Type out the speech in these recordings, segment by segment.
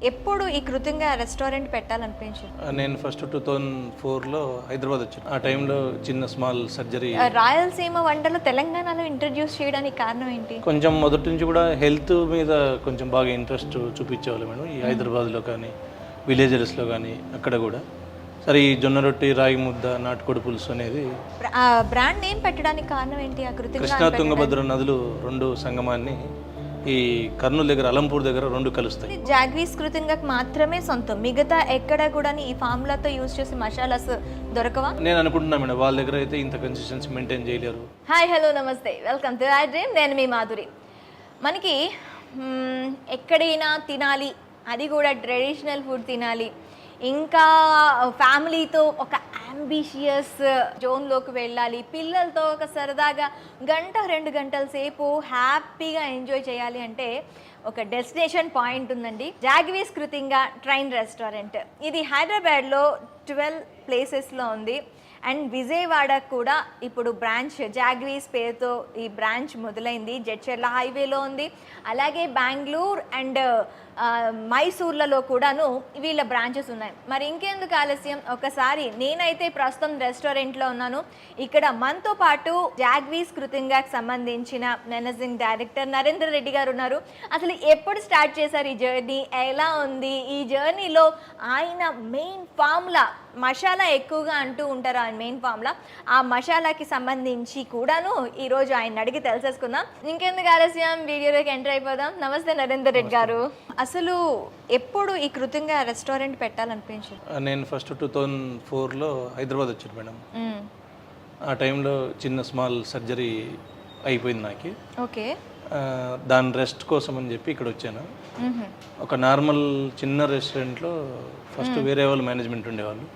ఎప్పుడు ఈ కృతంగా రెస్టారెంట్ పెట్టాలనిపించింది? నేను ఫస్ట్ 2004లో హైదరాబాద్ వచ్చాను. ఆ టైంలో చిన్న స్మాల్ సర్జరీ. రాయలసీమ వంటలు తెలంగాణలో ఇంట్రడ్యూస్ చేయడానికి కారణం ఏంటి? కొంచెం మొదటి నుంచి కూడా హెల్త్ మీద కొంచెం బాగా ఇంట్రెస్ట్ చూపించేవాళ్ళు మేడం. ఈ హైదరాబాద్లో కానీ విలేజెస్లో కానీ అక్కడ కూడా. సరే, ఈ జొన్న రొట్టి, రాగి ముద్ద, నాటుకోడి పులుసు అనేది బ్రాండ్ నేమ్ పెట్టడానికి కారణం ఏంటి? ఆ కృతంగా కృష్ణా తుంగభద్ర నదులు రెండు సంగమాన్ని ఈ కర్నూలు దగ్గర, అలంపూర్ దగ్గర రెండు కలుస్తాయి. జాగ్వీస్ కృతంగాకి మాత్రమే సొంతం, మిగతా ఎక్కడ కూడా ఈ ఫార్ములాతో యూజ్ చేసే మసాలాస్ దొరకవా? నేను అనుకుంటున్నా మేడం, వాళ్ళ దగ్గర అయితే ఇంత కన్సిస్టెన్సీ మెయింటైన్ చేయలేరు. హాయ్, హలో, నమస్తే, వెల్కమ్ టు ఐ డ్రీమ్. నేను మీ మాధురి. మనకి ఎక్కడైనా తినాలి, అది కూడా ట్రెడిషనల్ ఫుడ్ తినాలి, ఇంకా ఫ్యామిలీతో ఒక అంబిషియస్ జోన్లోకి వెళ్ళాలి, పిల్లలతో ఒక సరదాగా 1-2 గంటల సేపు హ్యాపీగా ఎంజాయ్ చేయాలి అంటే ఒక డెస్టినేషన్ పాయింట్ ఉందండి. జాగ్వీస్ కృతంగా ట్రైన్ రెస్టారెంట్. ఇది హైదరాబాద్లో 12 ప్లేసెస్లో ఉంది. అండ్ విజయవాడకు కూడా ఇప్పుడు బ్రాంచ్ జాగ్వీస్ పేరుతో ఈ బ్రాంచ్ మొదలైంది. జడ్చర్ల హైవేలో ఉంది. అలాగే బెంగళూరు అండ్ మైసూర్లలో కూడాను వీళ్ళ బ్రాంచెస్ ఉన్నాయి. మరి ఇంకెందుకు ఆలస్యం, ఒకసారి నేనైతే ప్రస్తుతం రెస్టారెంట్లో ఉన్నాను. ఇక్కడ మనతో పాటు జాగ్వీస్ కృతంగాకి సంబంధించిన మేనేజింగ్ డైరెక్టర్ నరేందర్ రెడ్డి గారు ఉన్నారు. అసలు ఎప్పుడు స్టార్ట్ చేశారు ఈ జర్నీ, ఎలా ఉంది ఈ జర్నీలో? ఆయన మెయిన్ ఫార్ములా మసాలా ఎక్కువగా అంటూ ఉంటారు, ఆయన మెయిన్ ఫార్ములా. ఆ మసాలాకి సంబంధించి కూడాను ఈరోజు ఆయన అడిగి తెలిసేసుకుందాం. ఇంకెందుకు ఆలస్యం, వీడియోలోకి ఎంటర్ అయిపోదాం. నమస్తే నరేందర్ రెడ్డి గారు. అసలు ఎప్పుడు ఈ కృతంగా రెస్టారెంట్ పెట్టాలనిపించింది? నేను ఫస్ట్ 2004లో హైదరాబాద్ వచ్చాను మేడం. ఆ టైంలో చిన్న స్మాల్ సర్జరీ అయిపోయింది నాకు. ఓకే. దాని రెస్ట్ కోసం అని చెప్పి ఇక్కడ వచ్చాను. ఒక నార్మల్ చిన్న రెస్టారెంట్లో ఫస్ట్ వేరే వాళ్ళు మేనేజ్మెంట్ ఉండేవాళ్ళు.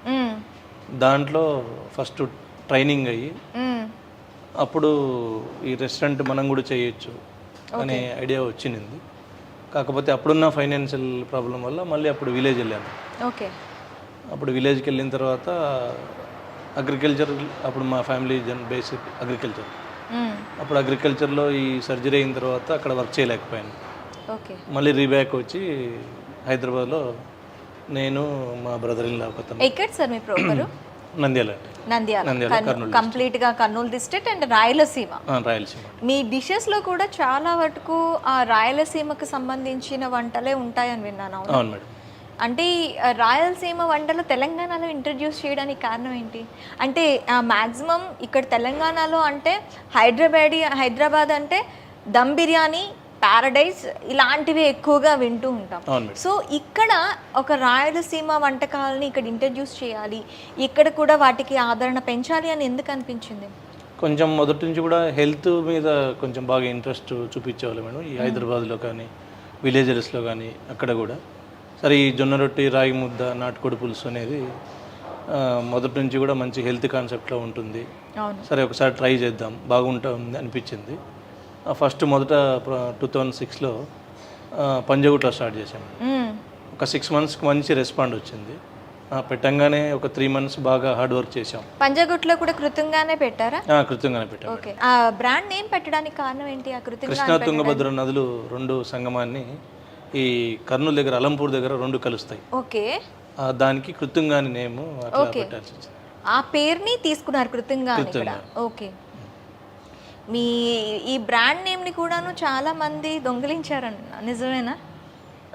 దాంట్లో ఫస్ట్ ట్రైనింగ్ అయ్యి అప్పుడు ఈ రెస్టారెంట్ మనం కూడా చేయొచ్చు అనే ఐడియా వచ్చింది. కాకపోతే అప్పుడున్న ఫైనాన్షియల్ ప్రాబ్లం వల్ల మళ్ళీ అప్పుడు విలేజ్ వెళ్ళాను. ఓకే. అప్పుడు విలేజ్కి వెళ్ళిన తర్వాత అగ్రికల్చర్, అప్పుడు మా ఫ్యామిలీ బేసిక్ అగ్రికల్చర్. అప్పుడు అగ్రికల్చర్లో ఈ సర్జరీ అయిన తర్వాత అక్కడ వర్క్ చేయలేకపోయాను. ఓకే. మళ్ళీ రీబ్యాక్ వచ్చి హైదరాబాద్లో నేను, మా బ్రదర్ ఇన్ లా ఒకతను. ఎక్కడ సార్ మీ ప్రాపర్? నంద్యాల. కంప్లీట్ గా Kurnool district and Rayalaseema. Rayalaseema. Me dishes లో కూడా చాలా వరకు ఆ రాయలసీమకు సంబంధించిన వంటలే ఉంటాయని విన్నాను. అవును మేడం. అంటే రాయలసీమ వంటలు తెలంగాణలో ఇంట్రడ్యూస్ చేయడానికి కారణం ఏంటి? అంటే మ్యాక్సిమం ఇక్కడ తెలంగాణలో అంటే హైదరాబాద్ అంటే దమ్ బిర్యానీ, ప్యారడైజ్ ఇలాంటివి ఎక్కువగా వింటూ ఉంటాం. సో ఇక్కడ ఒక రాయలసీమ వంటకాలని ఇక్కడ ఇంట్రడ్యూస్ చేయాలి, ఇక్కడ కూడా వాటికి ఆదరణ పెంచాలి అని ఎందుకు అనిపించింది? కొంచెం మొదటి నుంచి కూడా హెల్త్ మీద కొంచెం బాగా ఇంట్రెస్ట్ చూపించేవాళ్ళు మేడం. ఈ హైదరాబాద్లో కానీ విలేజెస్లో కానీ అక్కడ కూడా. సరే, ఈ జొన్న రొట్టి, రాగి ముద్ద, నాటుకోడి పులుసు అనేది మొదటి నుంచి కూడా మంచి హెల్త్ కాన్సెప్ట్లో ఉంటుంది. సరే, ఒకసారి ట్రై చేద్దాం, బాగుంటుంది అనిపించింది. ఫస్ట్ మొదట 2006లో పంజగుట్లో స్టార్ట్ చేశాము. ఒక 6 monthsకి మంచి రెస్పాండ్ వచ్చింది. పెట్టంగానే ఒక 3 months బాగా హార్డ్ వర్క్ చేసాం. పంజగుట్లో కూడా కృతంగానే పెట్టారా? కృతంగానే పెట్టాం. ఓకే. ఆ బ్రాండ్ నేమ్ పెట్టడానికి కారణం ఏంటి? ఆ కృష్ణా తుంగభద్ర నదులు రెండు సంగమాన్ని ఈ కర్నూలు దగ్గర, అలంపూర్ దగ్గర రెండు కలుస్తాయి. ఓకే. దానికి కృతంగా అని నేమ్ అట్లా పెట్టాల్సి వచ్చింది. ఆ పేరుని తీసుకున్నారు కృతంగా. ఓకే. మీ ఈ బ్రాండ్ నేమ్ని కూడాను చాలా మంది దొంగిలించారన్న, నిజమేనా?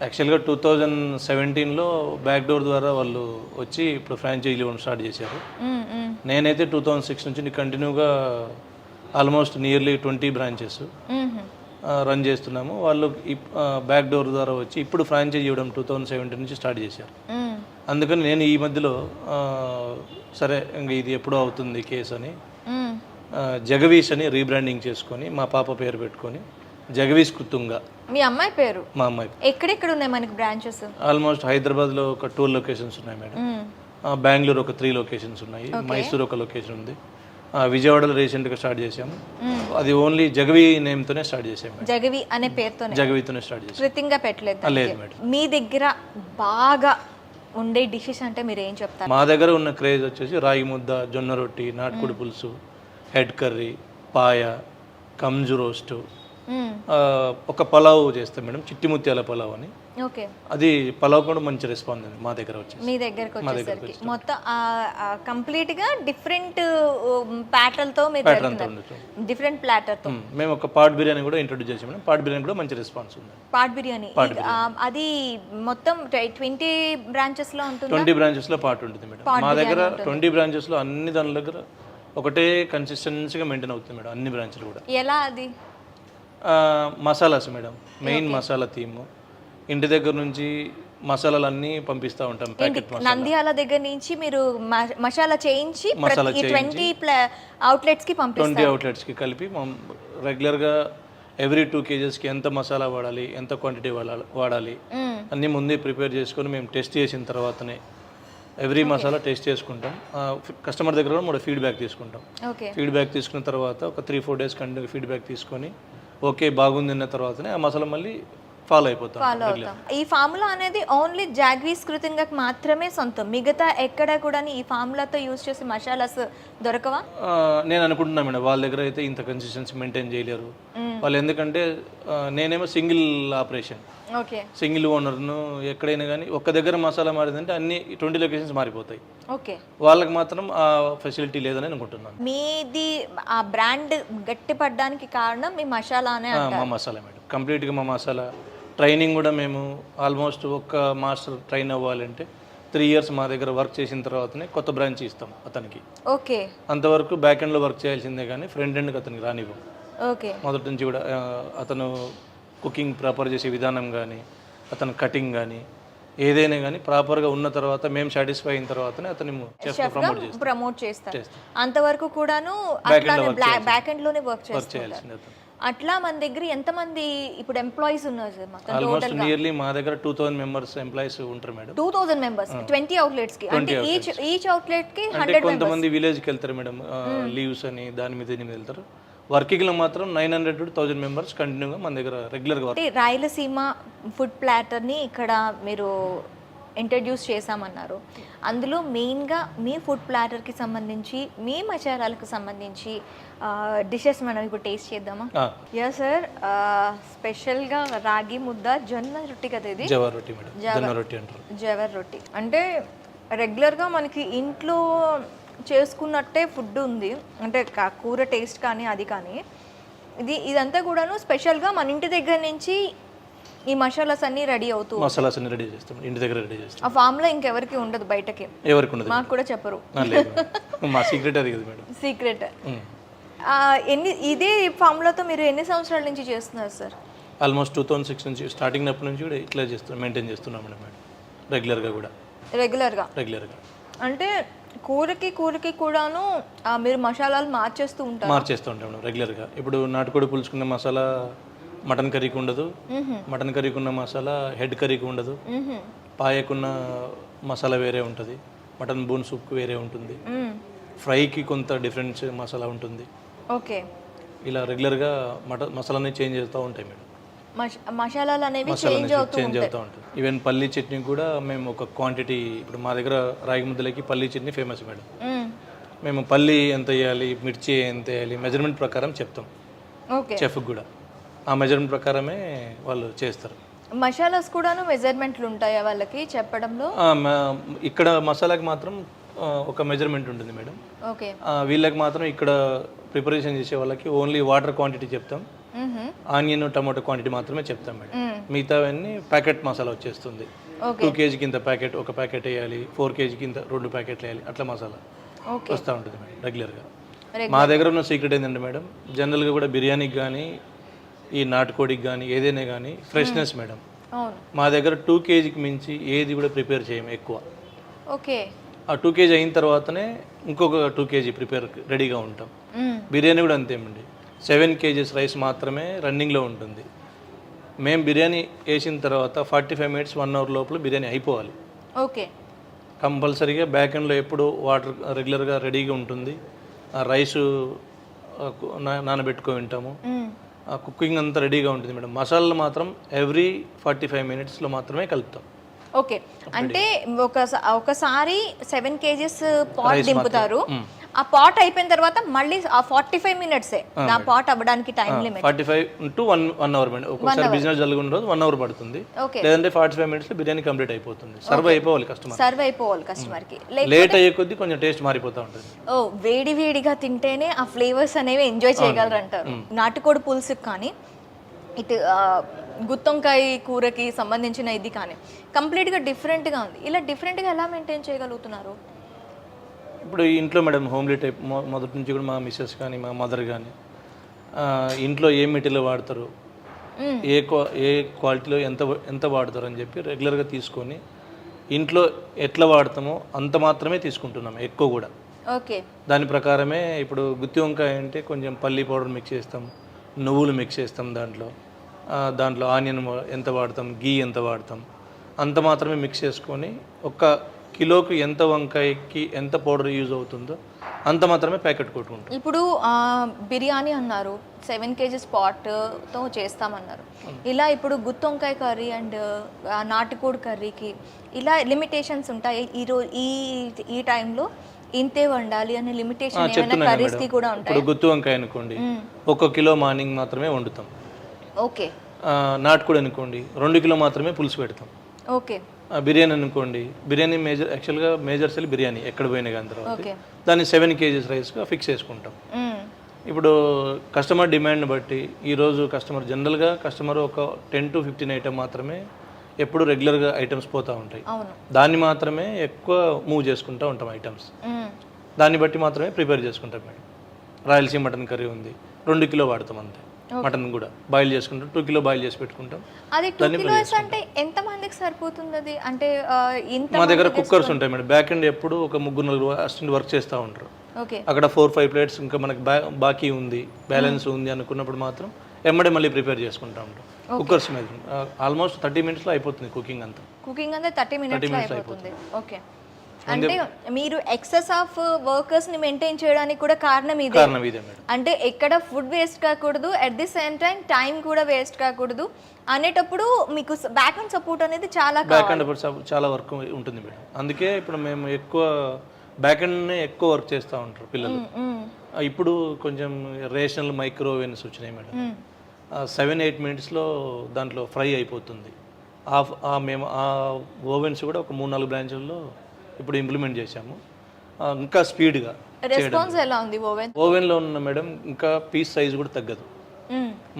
యాక్చువల్గా 2017లో బ్యాక్ డోర్ ద్వారా వాళ్ళు వచ్చి ఇప్పుడు ఫ్రాంచైజీ ఇవ్వడం స్టార్ట్ చేశారు. నేనైతే 2006 నుంచి కంటిన్యూగా ఆల్మోస్ట్ నియర్లీ 20 బ్రాంచెస్ రన్ చేస్తున్నాము. వాళ్ళు బ్యాక్ డోర్ ద్వారా వచ్చి ఇప్పుడు ఫ్రాంచైజీ ఇవ్వడం 2017 నుంచి స్టార్ట్ చేశారు. అందుకని నేను ఈ మధ్యలో సరే ఇంక ఇది ఎప్పుడో అవుతుంది కేసు అని జగవీష్ అని రీబ్రాండింగ్ చేసుకొని మా పాప పేరు పెట్టుకొని జగవీష్ కృతుంగా. మీ అమ్మాయి పేరు? మా అమ్మాయి. ఎక్కడెక్కడ ఉన్నాయి మనకి బ్రాంచెస్? ఆల్మోస్ట్ హైదరాబాద్లో ఒక 2 లొకేషన్స్ ఉన్నాయి మేడం, బెంగళూరు ఒక 3 లొకేషన్స్ ఉన్నాయి, మైసూర్ ఒక లొకేషన్ ఉంది, విజయవాడలో రీసెంట్గా స్టార్ట్ చేసాము. అది ఓన్లీ జగవి నేమ్తోనే స్టార్ట్ చేసాము. జగవి అనే పేరుతోనే, జగవితోనే స్టార్ట్ చేసాము. కృతంగా పెట్టలేదు? లేదు మేడం. మీ దగ్గర బాగా ఉండే డిషెస్ అంటే మీరు ఏం చెప్తారు? మా దగ్గర ఉన్న క్రేజ్ వచ్చేసి రాగి ముద్ద, జొన్న రొట్టి, నాటుకోడి పులుసు, హెడ్ కర్రీ, పాయ, కంజు రోస్టు, ఒక పలావ్ చేస్తాం మేడం, చిట్టి ముత్యాల పలావ్ అని. ఓకే. అది పలావ్ కూడా మంచి రెస్పాన్స్ ఉంది మా దగ్గర వచ్చేసి. మీ దగ్గరకు వచ్చేసరికి మొత్తం కంప్లీట్ గా డిఫరెంట్ ప్యాటర్న్ తో మీరు డిఫరెంట్ ప్లాటర్ తో మేము ఒక పాట్ బిర్యానీ కూడా ఇంట్రొడ్యూస్ చేసాం మేడం. పాట్ బిర్యానీ కూడా మంచి రెస్పాన్స్ ఉంది. పాట్ బిర్యానీ అది మొత్తం 20 బ్రాంచెస్ లో ఉంటుంది. 20 బ్రాంచెస్ లో పాట్ ఉంటుంది మేడం. మా దగ్గర 20 బ్రాంచెస్ లో అన్ని దాని దగ్గర ఒకటే కన్సిస్టెన్సీగా మెయింటైన్ అవుతుంది మేడం, అన్ని బ్రాంచ్లు కూడా. ఎలా అది? Masalas madam, main masala theme. ఇంటి దగ్గర నుంచి మసాలాలు అన్నీ పంపిస్తూ ఉంటాం. ప్యాకెట్ నంద్యాల దగ్గర నుంచి మీరు మసాలా చేయించి 20 అవుట్లెట్స్ కి పంపిస్తారు. 20 అవుట్లెట్స్ కి కలిపి రెగ్యులర్గా ఎవ్రీ 2 kgsకి ఎంత మసాలా వాడాలి, ఎంత క్వాంటిటీ వాడాలి అన్నీ ముందే ప్రిపేర్ చేసుకొని మేము టెస్ట్ చేసిన తర్వాతనే ఎవ్రీ మసాలా టెస్ట్ చేసుకుంటాం. కస్టమర్ దగ్గర కూడా ఫీడ్బ్యాక్ తీసుకుంటాం. ఫీడ్బ్యాక్ తీసుకున్న తర్వాత ఒక 3-4 days కంటిన్యూ ఫీడ్బ్యాక్ తీసుకొని ఓకే బాగుంది అన్న తర్వాతనే ఆ మసాలా మళ్ళీ ఫాలో అవుతాం. ఈ ఫార్ములా అనేది ఓన్లీ జాగ్వీస్ కృతంగాకి మాత్రమే సొంతం, మిగతా ఎక్కడ కూడా ఈ ఫార్ములాతో యూజ్ చేసే మసాలాస్ దొరకవా? నేను అనుకుంటున్నా మేడం, వాళ్ళ దగ్గర అయితే ఇంత కన్సిస్టెన్సీ మెయింటైన్ చేయలేరు వాళ్ళు. ఎందుకంటే నేనేమో సింగిల్ ఆపరేషన్, సింగిల్ ఓనర్ను. ఎక్కడైనా కానీ ఒక్క దగ్గర మసాలా మారిందంటే అన్ని 20 లొకేషన్స్ మారిపోతాయి. వాళ్ళకి మాత్రం ఆ ఫెసిలిటీ లేదని అనుకుంటున్నాను. మీది ఆ బ్రాండ్ గట్టిపడడానికి కారణం మీ మసాలానే? మా మసాలా మేడం, కంప్లీట్గా మా మసాలా. ట్రైనింగ్ కూడా మేము ఆల్మోస్ట్ ఒక్క మాస్టర్ ట్రైన్ అవ్వాలంటే 3 years మా దగ్గర వర్క్ చేసిన తర్వాతనే కొత్త బ్రాంచ్ ఇస్తాం అతనికి. ఓకే. అంతవరకు బ్యాక్ ఎండ్లో వర్క్ చేయాల్సిందే కానీ ఫ్రంట్ ఎండ్కి అతనికి రానివ్వం. ఓకే. మొదటి నుంచి కూడా అతను కుకింగ్ ప్రాపర్ చేసే విధానం కానీ, అతను కటింగ్ కానీ ఏదైనా కానీ ప్రాపర్గా ఉన్న తర్వాత మేము సాటిస్ఫై అయిన తర్వాతనే అతను ప్రమోట్ చేస్తాం. అంతవరకు కూడాను బ్యాక్ ఎండ్ లోనే వర్క్ చేయాల్సిందే. అట్లా మన దగ్గర ఎంతమంది ఇప్పుడు ఎంప్లాయీస్ ఉన్నారు సార్? ఆల్మోస్ట్ నియర్లీ మా దగ్గర 2000 members ఎంప్లాయీస్ ఉంటారు మేడం. 2000 members 20 అవుట్లెట్స్ కి, అంటే ఈచ్ అవుట్లెట్ కి 100 members. కొంతమంది విలేజ్ కి వెళ్తారు మేడం, లీవ్స్ అని దాని మీద వెళ్తారు. వర్కింగ్ లో మాత్రం 900 to 1000 members కంటిన్యూగా మన దగ్గర రెగ్యులర్ గా. రాయలసీమ ఫుడ్ ప్లాటర్ ని ఇక్కడ మీరు ఇంట్రడ్యూస్ చేశామన్నారు. అందులో మెయిన్గా మీ ఫుడ్ ప్లాటర్కి సంబంధించి, మీ మసాలాలకు సంబంధించి డిషెస్ మనం ఇప్పుడు టేస్ట్ చేద్దామా? Yeah sir. స్పెషల్గా రాగి ముద్ద, జొన్న రొట్టి కదా ఇది? జవర్ రొట్టి మేడం. జొన్న రొట్టి అంటారు. జవర్ రొట్టి అంటే రెగ్యులర్గా మనకి ఇంట్లో చేసుకున్నట్టే ఫుడ్ ఉంది, అంటే కూర టేస్ట్ కానీ అది కానీ. ఇదంతా కూడాను స్పెషల్గా మన ఇంటి దగ్గర నుంచి ఈ మసాలాస్ అన్ని రెడీ అవుతూ, మసాలాస్ అన్ని రెడీ చేస్తాం ఇంటి దగ్గర రెడీ చేస్తాం. ఆ ఫామ్లో ఇంకెవరికి ఉండదు, బయటకి ఎవరికి ఉండదు, మాకు కూడా చెప్పరు. మా సీక్రెట్ అది కదా మేడం. సీక్రెట్. ఇదే ఫామ్లతో మీరు ఎన్ని సంవత్సరాల నుంచి చేస్తున్నారు సార్? ఆల్మోస్ట్ 2006 నుంచి స్టార్టింగ్ అప్పటి నుంచి కూడా ఇట్లా చేస్తున్నాం, మెయింటైన్ చేస్తున్నాం మేడం. రెగ్యులర్గా కూడా. రెగ్యులర్గా అంటే కూరకి కూడాను మీరు మసాలాలు మార్చేస్తూ ఉంటాం మేడం రెగ్యులర్గా. ఇప్పుడు నాటుకోడి పులుసుకున్న మసాలా మటన్ కర్రీకి ఉండదు, మటన్ కర్రీకి ఉన్న మసాలా హెడ్ కర్రీకి ఉండదు, పాయకున్న మసాలా వేరే ఉంటుంది, మటన్ బోన్ సూప్కి వేరే ఉంటుంది, ఫ్రైకి కొంత డిఫరెంట్ మసాలా ఉంటుంది. ఓకే. ఇలా రెగ్యులర్గా మసాలాని చేంజ్ చేస్తూ ఉంటాయి మేడం. మసాలాలు అనేవి చేంజ్ అవుతూ ఉంటుంది. ఈవెన్ పల్లీ చట్నీ కూడా మేము ఒక క్వాంటిటీ, ఇప్పుడు మా దగ్గర రాగి ముద్దలకి పల్లీ చట్నీ ఫేమస్ మేడం. మేము పల్లీ ఎంత వేయాలి, మిర్చి ఎంత వేయాలి మెజర్మెంట్ ప్రకారం చెప్తాం చెఫ్కి కూడా. ఆ మెజర్మెంట్ ప్రకారమే వాళ్ళు చేస్తారు. మసాలాస్ కూడాను మెజర్మెంట్లు ఉంటాయా వాళ్ళకి చెప్పడంలో? ఇక్కడ మసాలాకి మాత్రం ఒక మెజర్మెంట్ ఉంటుంది మేడం. ఓకే. వీళ్ళకి మాత్రం ఇక్కడ ప్రిపరేషన్ చేసే వాళ్ళకి ఓన్లీ వాటర్ క్వాంటిటీ చెప్తాం, ఆనియన్ టమాటో క్వాంటిటీ మాత్రమే చెప్తాం మేడం. మిగతావన్నీ ప్యాకెట్ మసాలా వచ్చేస్తుంది. 2 kg ఇంత ప్యాకెట్, ఒక ప్యాకెట్ వేయాలి, 4 kg ఇంత 2 ప్యాకెట్లు వేయాలి, అట్లా మసాలా వస్తూ ఉంటుంది మేడం రెగ్యులర్గా. మా దగ్గర ఉన్న సీక్రెట్ ఏంటంటే మేడం, జనరల్గా కూడా బిర్యానీకి కానీ ఈ నాటుకోడికి కానీ ఏదైనా కానీ ఫ్రెష్నెస్ మేడం. మా దగ్గర 2 kgకి మించి ఏది కూడా ప్రిపేర్ చేయము ఎక్కువ. ఓకే. ఆ 2 kg అయిన తర్వాతనే ఇంకొక 2 kg ప్రిపేర్ రెడీగా ఉంటాం. బిర్యానీ కూడా అంతేమండి, 7 kgs రైస్ మాత్రమే రన్నింగ్లో ఉంటుంది. మేము బిర్యానీ వేసిన తర్వాత 45 minutes 1 hour లోపల బిర్యానీ అయిపోవాలి. ఓకే. కంపల్సరీగా బ్యాక్ ఎండ్లో ఎప్పుడు వాటర్ రెగ్యులర్గా రెడీగా ఉంటుంది. ఆ రైసు నానబెట్టుకొని ఉంటాము. ఆ కుకింగ్ అంతా రెడీగా ఉంటుంది మేడం. మసాలాలు మాత్రం ఎవ్రీ 45 minutesలో మాత్రమే కలుపుతాం. ఓకే, అంటే ఒకసారి 7 kgs పాట్ దింపుతారు. ఆ పాట్ అయిపోయిన తర్వాత మళ్ళీ ఆ 45 minutes నా పాట్ అవ్వడానికి time limit 45 to 1 hour madam. ఒక్కొక్కసారి బిజినెస్ జరుగుతున్న రోజు 1 hour పడుతుంది, లేదంటే 45 minutesలో బిర్యానీ కంప్లీట్ అయిపోతుంది. సర్వ్ అయిపోవాలి కస్టమర్ కి. లేట్ అయ్యే కొద్దీ కొంచెం టేస్ట్ మారిపోతూ ఉంటుంది. ఓ, వేడి వేడిగా తింటేనే ఆ ఫ్లేవర్స్ అనేవి ఎంజాయ్ చేయగలరు అంటారు. నాటుకోడి పులుసుకి కానీ ఇటు గుత్తొంకాయ కూరకి సంబంధించిన ఇది కానీ కంప్లీట్గా డిఫరెంట్గా ఉంది. ఇలా డిఫరెంట్గా ఎలా మెయింటైన్ చేయగలుగుతున్నారు? ఇప్పుడు ఇంట్లో మేడం హోమ్లీ టైప్ మొదటి నుంచి కూడా మా మిస్సెస్ కానీ మా మదర్ కానీ ఇంట్లో ఏ మెటీరియల్ వాడతారు, ఏ క్వాలిటీలో ఎంత వాడతారు అని చెప్పి రెగ్యులర్గా తీసుకొని ఇంట్లో ఎట్లా వాడతామో అంత మాత్రమే తీసుకుంటున్నాం, ఎక్కువ కూడా. ఓకే. దాని ప్రకారమే ఇప్పుడు గుత్తి వంకాయ అంటే కొంచెం పల్లి పౌడర్ మిక్స్ చేస్తాం, నువ్వులు మిక్స్ చేస్తాం, దాంట్లో ఆనియన్ ఎంత వాడతాం, గీ ఎంత వాడతాం అంత మాత్రమే మిక్స్ చేసుకొని ఒక్క కిలోకి ఎంత వంకాయకి ఎంత పౌడర్ యూజ్ అవుతుందో అంత మాత్రమే ప్యాకెట్ కొట్టుకుంటాం. ఇప్పుడు బిర్యానీ అన్నారు, 7 kgs పాట్తో చేస్తామన్నారు. ఇలా ఇప్పుడు గుత్తొంకాయ కర్రీ అండ్ నాటుకోడి కర్రీకి ఇలా లిమిటేషన్స్ ఉంటాయి. ఈ టైంలో ఇంతే వండాలి అనే లిమిటేషన్ ఏమైనా కర్రీస్కి కూడా ఉంటాయి? ఇప్పుడు గుత్తి వంకాయ అనుకోండి, 1 కిలో మార్నింగ్ మాత్రమే వండుతాం. ఓకే. నాటుకోడి అనుకోండి 2 కిలో మాత్రమే పులుసు పెడతాం. ఓకే. బిర్యానీ అనుకోండి, బిర్యానీ యాక్చువల్గా మేజర్ సెల్ బిర్యానీ ఎక్కడ పోయినా కానీ తర్వాత దాన్ని 7 kgs రైస్గా ఫిక్స్ చేసుకుంటాం. ఇప్పుడు కస్టమర్ డిమాండ్ బట్టి ఈరోజు జనరల్గా కస్టమర్ ఒక 10 to 15 ఐటమ్ మాత్రమే ఎప్పుడు రెగ్యులర్గా ఐటమ్స్ పోతూ ఉంటాయి. దాన్ని మాత్రమే ఎక్కువ మూవ్ చేసుకుంటూ ఉంటాం ఐటమ్స్. దాన్ని బట్టి మాత్రమే ప్రిపేర్ చేసుకుంటాం మేడం. రాయలసీమ మటన్ కర్రీ ఉంది, 2 కిలో వాడతాం అంతే. మటన్ కూడా బాయిల్ చేసుకుంటాం, 2 కిలో బాయిల్ చేసి పెట్టుకుంటాం. అది 2 kilos అంటే ఎంత మందికి సరిపోతుంది? అది అంటే మా దగ్గర కుక్కర్స్ ఉంటాయి మేడం. బ్యాక్ ఎండ్ ఎప్పుడు ఒక 3-4 అసిస్టెంట్ వర్క్ చేస్తూ ఉంటారు. అక్కడ 4-5 plates ఇంకా మనకి బాకీ ఉంది, బ్యాలెన్స్ ఉంది అనుకున్నప్పుడు మాత్రం ఎమ్మడే మళ్ళీ ప్రిపేర్ చేసుకుంటా ఉంటాం. కుక్కర్స్ మీద ఆల్మోస్ట్ 30 minutesలో అయిపోతుంది కుకింగ్ అంతా 30 minutesలో అయిపోతుంది. ఓకే. అంటే మీరు ఎక్సెస్ ఆఫ్ వర్కర్స్ ని మెయింటైన్ చేయడానికి కూడా కారణం ఇదే మేడం. అంటే ఎక్కడ ఫుడ్ వేస్ట్ కాకూడదు, అట్ ది సేమ్ టైం కూడా వేస్ట్ కాకూడదు అనేటప్పుడు మీకు బ్యాక్ అండ్ సపోర్ట్ అనేది చాలా వర్క్ ఉంటుంది మేడం. అందుకే ఇప్పుడు మేము ఎక్కువ బ్యాక్ అండ్నే ఎక్కువ వర్క్ చేస్తూ ఉంటారు పిల్లలు. ఇప్పుడు కొంచెం రేషనల్ మైక్రోవేవ్స్ వచ్చినాయి మేడం. 7-8 minutesలో దాంట్లో ఫ్రై అయిపోతుంది. మేము ఆ ఓవెన్స్ కూడా ఒక 3-4 బ్రాంచ్ల్లో ఇప్పుడు ఇంప్లిమెంట్ చేశాము. ఇంకా స్పీడ్గా రెస్పాన్స్ ఎలా ఉంది ఓవెన్లో ఉన్న మేడం. ఇంకా పీస్ సైజ్ కూడా తగ్గదు,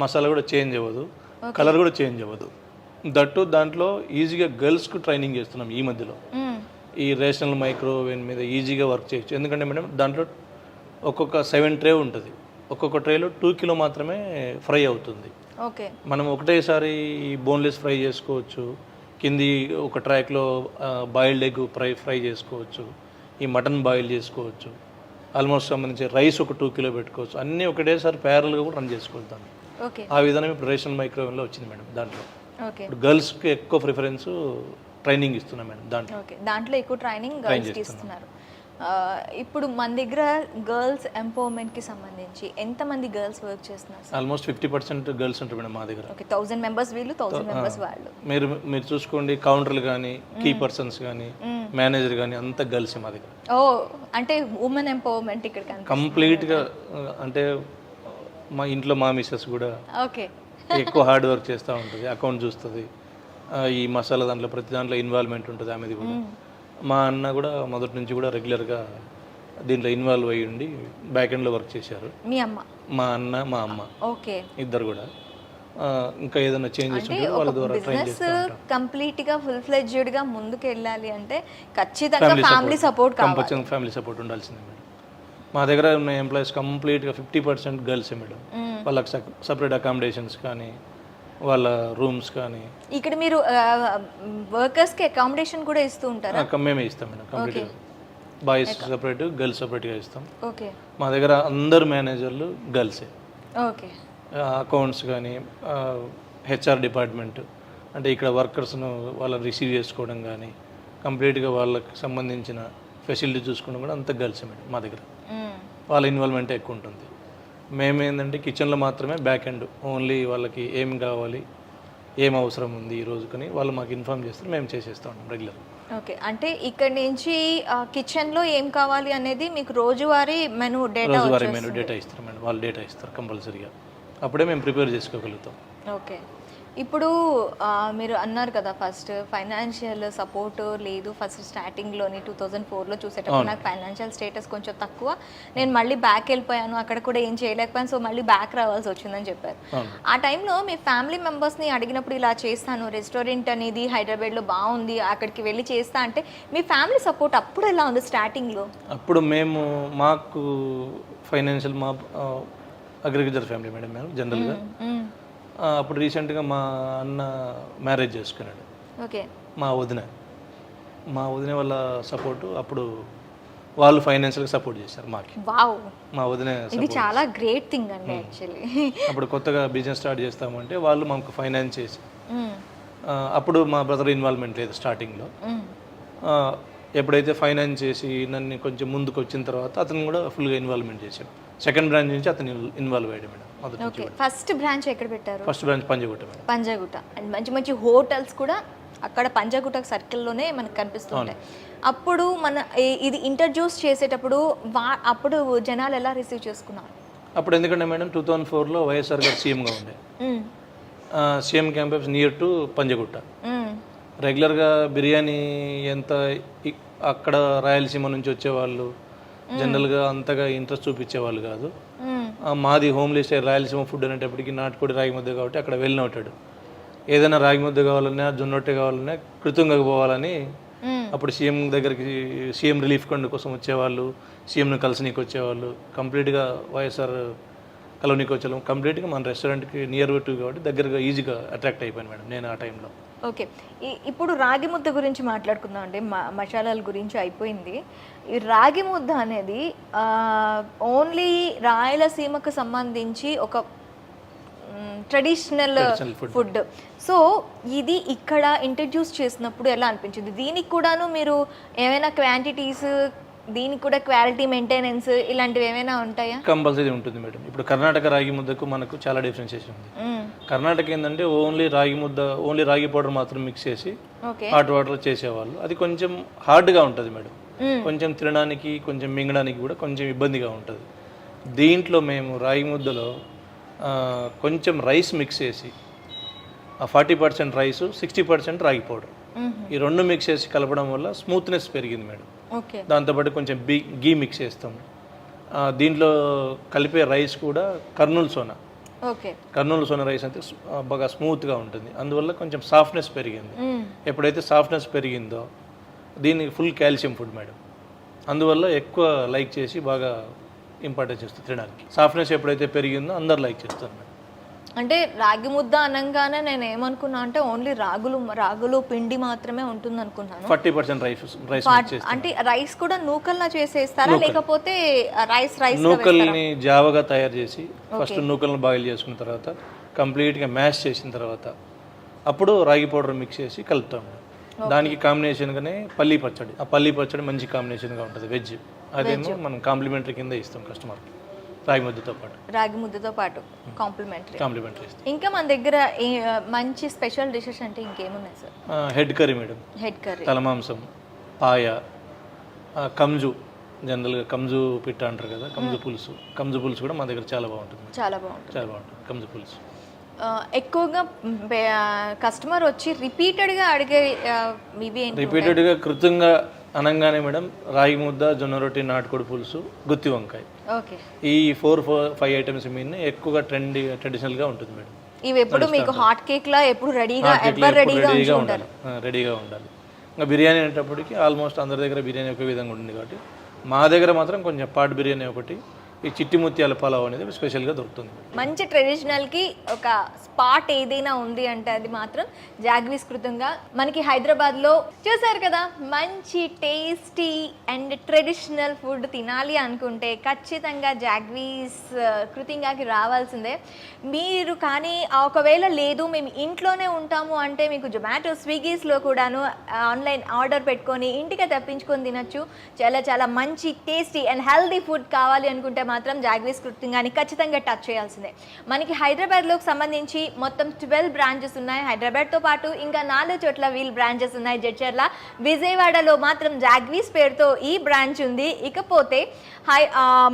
మసాలా కూడా చేంజ్ అవ్వదు, కలర్ కూడా చేంజ్ అవ్వదు. దట్టు దాంట్లో ఈజీగా గర్ల్స్కు ట్రైనింగ్ చేస్తున్నాం ఈ మధ్యలో. ఈ రేషనల్ మైక్రోవేవ్ మీద ఈజీగా వర్క్ చేయొచ్చు. ఎందుకంటే మేడం దాంట్లో ఒక్కొక్క 7 ట్రే ఉంటుంది. ఒక్కొక్క ట్రేలో 2 కిలో మాత్రమే ఫ్రై అవుతుంది. మనం ఒకటేసారి బోన్లెస్ ఫ్రై చేసుకోవచ్చు, కింది ఒక ట్రాక్లో బాయిల్డ్ ఎగ్ ఫ్రై చేసుకోవచ్చు, ఈ మటన్ బాయిల్ చేసుకోవచ్చు, ఆల్మోస్ట్ సంబంధించి రైస్ ఒక 2 కిలో పెట్టుకోవచ్చు. అన్నీ ఒకటేసారి ప్యారల్గా కూడా రన్ చేసుకోవచ్చు. ఆ విధానం ఇప్పుడు రేషన్ మైక్రోవేవ్లో వచ్చింది మేడం. దాంట్లో ఇప్పుడు గర్ల్స్కి ఎక్కువ ప్రిఫరెన్స్ ట్రైనింగ్ ఇస్తున్నాం మేడం. దాంట్లో ఎక్కువ ట్రైనింగ్ గర్ల్స్కి ఇస్తున్నారు. ఇప్పుడు మన దగ్గర గర్ల్స్ ఎంపవర్మెంట్కి సంబంధించి ఎంతమంది గర్ల్స్ వర్క్ చేస్తున్నారు? ఆల్మోస్ట్ 50% గర్ల్స్ ఉంటారు మేడం మా దగ్గర. 1000 members వీళ్ళు, 1000 members వాళ్ళు. మీరు చూసుకోండి, కౌంటర్లు కానీ, కీ పర్సన్స్ కానీ, మేనేజర్ కానీ అంతా గర్ల్స్ మా దగ్గర. అంటే ఉమెన్ ఎంపవర్మెంట్ ఇక్కడ కంప్లీట్గా. అంటే మా ఇంట్లో మా మిస్సెస్ కూడా ఎక్కువ హార్డ్ వర్క్ చేస్తూ ఉంటుంది, అకౌంట్ చూస్తుంది, ఈ మసాలా దాంట్లో ప్రతి దాంట్లో ఇన్వాల్వ్మెంట్ ఉంటుంది ఆమెది కూడా. మా అన్న కూడా మొదటి నుంచి కూడా రెగ్యులర్గా దీంట్లో ఇన్వాల్వ్ అయ్యి ఉండి బ్యాక్ ఎండ్లో వర్క్ చేశారు. మా అన్న మా అమ్మ ఇద్దరు కూడా. ఇంకా ఏదైనా చేంజెస్ ఉంటే వాళ్ళ ద్వారా బిజినెస్ కంప్లీట్ గా ఫుల్ ఫ్లెడ్జ్డ్ గా ముందుకు వెళ్ళాలి అంటే ఖచ్చితంగా ఫ్యామిలీ సపోర్ట్ కావాలి. ఫ్యామిలీ సపోర్ట్ ఉండాల్సిందే మేడం. మా దగ్గర ఉన్న ఎంప్లాయీస్ కంప్లీట్గా 50% గర్ల్సే మేడం. వాళ్ళకి సపరేట్ అకామిడేషన్స్ కానీ, వాళ్ళ రూమ్స్ కానీ. ఇక్కడ మీరు వర్కర్స్కి అకామిడేషన్ కూడా ఇస్తూ ఉంటారా? మేమే ఇస్తాం మేడం కంప్లీట్గా. బాయ్స్ సపరేట్, గర్ల్స్ సపరేట్గా ఇస్తాం. ఓకే మా దగ్గర అందరు మేనేజర్లు గర్ల్సే. ఓకే అకౌంట్స్ కానీ, హెచ్ఆర్ డిపార్ట్మెంట్, అంటే ఇక్కడ వర్కర్స్ను వాళ్ళని రిసీవ్ చేసుకోవడం కానీ, కంప్లీట్గా వాళ్ళకి సంబంధించిన ఫెసిలిటీ చూసుకోవడం కూడా అంత గర్ల్స్ మేడం మా దగ్గర. వాళ్ళ ఇన్వాల్వ్మెంట్ ఎక్కువ ఉంటుంది. మేమేంటంటే కిచెన్లో మాత్రమే బ్యాక్ ఎండ్, ఓన్లీ వాళ్ళకి ఏం కావాలి, ఏం అవసరం ఉంది ఈ రోజుకని వాళ్ళు మాకు ఇన్ఫామ్ చేస్తారు, మేము చేసేస్తూ ఉంటాం రెగ్యులర్. ఓకే, అంటే ఇక్కడ నుంచి కిచెన్లో ఏం కావాలి అనేది మీకు రోజువారీ మెనూ డేటా రోజువారీ మెనూ డేటా ఇస్తారు మేడం, వాళ్ళు డేటా ఇస్తారు కంపల్సరీగా, అప్పుడే మేము ప్రిపేర్ చేసుకోగలుగుతాం. ఓకే, ఇప్పుడు మీరు అన్నారు కదా ఫస్ట్ ఫైనాన్షియల్ సపోర్ట్ లేదు, ఫస్ట్ స్టార్టింగ్లోని 2004లో చూసేటప్పుడు నాకు ఫైనాన్షియల్ స్టేటస్ కొంచెం తక్కువ, నేను మళ్ళీ బ్యాక్ వెళ్ళిపోయాను, అక్కడ కూడా ఏం చేయలేకపోయాను, సో మళ్ళీ బ్యాక్ రావాల్సి వచ్చిందని చెప్పారు. ఆ టైంలో మీ ఫ్యామిలీ మెంబర్స్ని అడిగినప్పుడు ఇలా చేస్తాను, రెస్టారెంట్ అనేది హైదరాబాద్లో బాగుంది, అక్కడికి వెళ్ళి చేస్తా అంటే మీ ఫ్యామిలీ సపోర్ట్ అప్పుడు ఎలా ఉంది స్టార్టింగ్లో? అప్పుడు మాకు ఫైనాన్షియల్ మా అగ్రికల్చర్ ఫ్యామిలీ మేడం మేము జనరల్గా. అప్పుడు రీసెంట్గా మా అన్న మ్యారేజ్ చేసుకున్నాడు. ఓకే, మా వదిన వాళ్ళ సపోర్టు, అప్పుడు వాళ్ళు ఫైనాన్షియల్గా సపోర్ట్ చేశారు మాకు. వావ్, మా వదిన ఇది చాలా గ్రేట్ థింగ్ అండి యాక్చువల్లీ. అప్పుడు కొత్తగా బిజినెస్ స్టార్ట్ చేస్తామంటే వాళ్ళు మాకు ఫైనాన్స్ చేసి, అప్పుడు మా బ్రదర్ ఇన్వాల్వ్మెంట్ లేదు స్టార్టింగ్లో. ఎప్పుడైతే ఫైనాన్స్ చేసి నన్ను కొంచెం ముందుకు వచ్చిన తర్వాత అతను కూడా ఫుల్గా ఇన్వాల్వ్మెంట్ చేశాడు. సెకండ్ బ్రాంచ్ నుంచి అతను ఇన్వాల్వ్ అయ్యాడు మేడం. ఓకే, ఫస్ట్ బ్రాంచ్ ఎక్కడ పెట్టారు? First branch Panjagutta madam. Panjagutta, and మంచి మంచి హోటల్స్ కూడా అక్కడ పంజాగుట్ట సర్కిల్లోనే మనకు కనిపిస్తుంటాయి. అప్పుడు ఇది ఇంట్రడ్యూస్ చేసేటప్పుడు అప్పుడు జనాలు ఎలా రిసీవ్ చేసుకున్నారు? అప్పుడు ఎందుకంటే మేడం 2004లో వైఎస్ఆర్ గారు సీఎంగా ఉండే, CM campus near to Panjagutta. రెగ్యులర్గా బిర్యానీ ఎంత అక్కడ రాయలసీమ నుంచి వచ్చేవాళ్ళు జనరల్గా అంతగా ఇంట్రెస్ట్ చూపించేవాళ్ళు కాదు. మాది హోమ్లీ స్టైల్ రాయలసీమ ఫుడ్ అనేటప్పటికి నాటుకోడి రాగి ముద్ద కాబట్టి అక్కడ వెళ్ళిన ఉంటాడు. ఏదైనా రాగి ముద్ద కావాలన్నా, జొన్నొట్టె కావాలన్నా కృతంగా పోవాలని అప్పుడు సీఎం దగ్గరికి, సీఎం రిలీఫ్ ఫండ్ కోసం వచ్చేవాళ్ళు, సీఎంను కలిసినీకి వచ్చేవాళ్ళు, కంప్లీట్గా వైఎస్ఆర్ కలోనీకి వచ్చేవాళ్ళం. కంప్లీట్గా మన రెస్టారెంట్కి నియర్ టు కాబట్టి దగ్గరగా ఈజీగా అట్రాక్ట్ అయిపోయాను మేడం నేను ఆ టైంలో. ఓకే, ఇప్పుడు రాగి ముద్ద గురించి మాట్లాడుకుందాం అండి. మసాలాల గురించి అయిపోయింది. ఈ రాగి ముద్ద అనేది ఓన్లీ రాయలసీమకు సంబంధించి ఒక ట్రెడిషనల్ ఫుడ్. సో ఇది ఇక్కడ ఇంట్రడ్యూస్ చేసినప్పుడు ఎలా అనిపించింది? దీనికి కూడాను మీరు ఏమైనా క్వాంటిటీస్, దీనికి కూడా క్వాలిటీ మెయింటెనెన్స్ ఇలాంటివి ఏమైనా ఉంటాయా? కంపల్సరీ ఉంటుంది మేడం. ఇప్పుడు కర్ణాటక రాగి ముద్దకు మనకు చాలా డిఫరెన్షియేషన్ ఉంది. కర్ణాటక ఏంటంటే ఓన్లీ రాగి ముద్ద, ఓన్లీ రాగి పౌడర్ మాత్రం మిక్స్ చేసి హాట్ వాటర్ చేసేవాళ్ళు. అది కొంచెం హార్డ్గా ఉంటుంది మేడం, కొంచెం తినడానికి కొంచెం మింగడానికి కూడా కొంచెం ఇబ్బందిగా ఉంటుంది. దీంట్లో మేము రాగి ముద్దలో కొంచెం రైస్ మిక్స్ చేసి, 40% రైస్, 60% రాగి పౌడర్, ఈ రెండు మిక్స్ చేసి కలపడం వల్ల స్మూత్నెస్ పెరిగింది మేడం. దాంతోపాటు కొంచెం గీ మిక్స్ చేస్తాం. దీంట్లో కలిపే రైస్ కూడా కర్నూలు సోనా రైస్ అయితే బాగా స్మూత్గా ఉంటుంది, అందువల్ల కొంచెం సాఫ్ట్నెస్ పెరిగింది. ఎప్పుడైతే సాఫ్ట్నెస్ పెరిగిందో దీనికి ఫుల్ కాల్షియం ఫుడ్ మేడం, అందువల్ల ఎక్కువ లైక్ చేసి బాగా ఇంపార్టెన్స్ ఇస్తుంది తినడానికి. సాఫ్ట్నెస్ ఎప్పుడైతే పెరిగిందో అందరు లైక్ చేస్తారు మేడం. అంటే రాగి ముద్ద అనగానే నేను ఏమనుకున్నా అంటే ఓన్లీ రాగులు పిండి మాత్రమే ఉంటుంది అనుకున్నాను. 40% రైస్ అంటే రైస్ కూడా నూకల్లా చేసేస్తారా, లేకపోతే రైస్ నూకల్ని జావగా తయారు చేసి ఫస్ట్ నూకల్ని బాయిల్ చేసుకున్న తర్వాత కంప్లీట్గా మ్యాష్ చేసిన తర్వాత అప్పుడు రాగి పౌడర్ మిక్స్ చేసి కలుపుతాము. దానికి కాంబినేషన్గానే పల్లీ పచ్చడి, ఆ పల్లీ పచ్చడి మంచి కాంబినేషన్గా ఉంటుంది వెజ్. అదేమో మనం కాంప్లిమెంటరీ కింద ఇస్తాం కస్టమర్కి, రాగి ముద్దతో పాటు కాంప్లిమెంటరీ. ఇంకా మన దగ్గర మంచి స్పెషల్ డిషెస్ అంటే ఇంకేమున్నాయి సార్? హెడ్ కర్రీ మేడం, తలమాంసం, పాయ, కంజు, జనరల్గా కంజు పిట్ట అంటారు కదా, కంజు పులుసు కూడా మా దగ్గర చాలా బాగుంటుంది కంజు పులుసు. ఎక్కువగా కస్టమర్ వచ్చి రిపీటెడ్గా అడిగే రిపీటెడ్గా కృతంగా అనగానే మేడం రాగి ముద్ద, జొన్న రొట్టి, నాటుకోడి పులుసు, గుత్తి వంకాయ, ఈ 4-5 ఐటమ్స్ మీద ఎక్కువగా ట్రెడిషనల్గా ఉంటుంది మేడం. ఇవి ఎప్పుడు మీకు హాట్ కేక్ లా ఎప్పుడు రెడీగా ఉండాలి. ఇంకా బిర్యానీ అనేటప్పటికి ఆల్మోస్ట్ అందరి దగ్గర బిర్యానీ ఒక విధంగా ఉంటుంది కాబట్టి మా దగ్గర మాత్రం కొంచెం పాట్ బిర్యానీ ఒకటి, ఈ చిట్టి ముత్యాల పలావ్ అనేది స్పెషల్గా దొరుకుతుంది. మంచి ట్రెడిషనల్కి ఒక స్పాట్ ఏదైనా ఉంది అంటే అది మాత్రం జాగ్వీస్ కృతంగా మనకి హైదరాబాద్లో చూసారు కదా. మంచి టేస్టీ అండ్ ట్రెడిషనల్ ఫుడ్ తినాలి అనుకుంటే ఖచ్చితంగా జాగ్వీస్ కృతంగాకి రావాల్సిందే. మీరు కానీ ఒకవేళ లేదు మేము ఇంట్లోనే ఉంటాము అంటే మీకు జొమాటో స్విగ్గీస్లో కూడాను ఆన్లైన్ ఆర్డర్ పెట్టుకొని ఇంటికే తెప్పించుకొని తినచ్చు. చాలా చాలా మంచి టేస్టీ అండ్ హెల్దీ ఫుడ్ కావాలి అనుకుంటే మాత్రం జాగ్వీస్ కృతంగాని ఖచ్చితంగా టచ్ చేయాల్సిందే. మనకి హైదరాబాద్లోకి సంబంధించి మొత్తం 12 బ్రాంచెస్ ఉన్నాయి. హైదరాబాద్తో పాటు ఇంకా 4 చోట్ల వీల్ బ్రాంచెస్ ఉన్నాయి. జడ్చర్ల, విజయవాడలో మాత్రం జాగ్వీస్ పేరుతో ఈ బ్రాంచ్ ఉంది. ఇకపోతే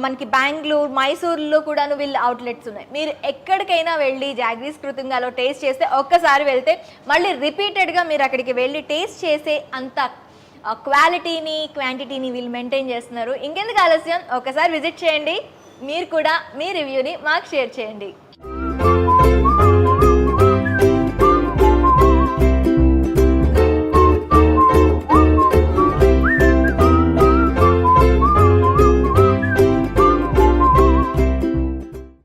మనకి బెంగళూరు, మైసూర్లో కూడాను వీళ్ళు అవుట్లెట్స్ ఉన్నాయి. మీరు ఎక్కడికైనా వెళ్ళి జాగ్వీస్ కృతంగాలో టేస్ట్ చేస్తే ఒక్కసారి వెళ్తే మళ్ళీ రిపీటెడ్గా మీరు అక్కడికి వెళ్ళి టేస్ట్ చేసే అంత క్వాలిటీని క్వాంటిటీని వీళ్ళు మెయింటైన్ చేస్తున్నారు. ఇంకెందుకు ఆలస్యం, ఒకసారి విజిట్ చేయండి. మీరు కూడా మీ రివ్యూని మాకు షేర్ చేయండి.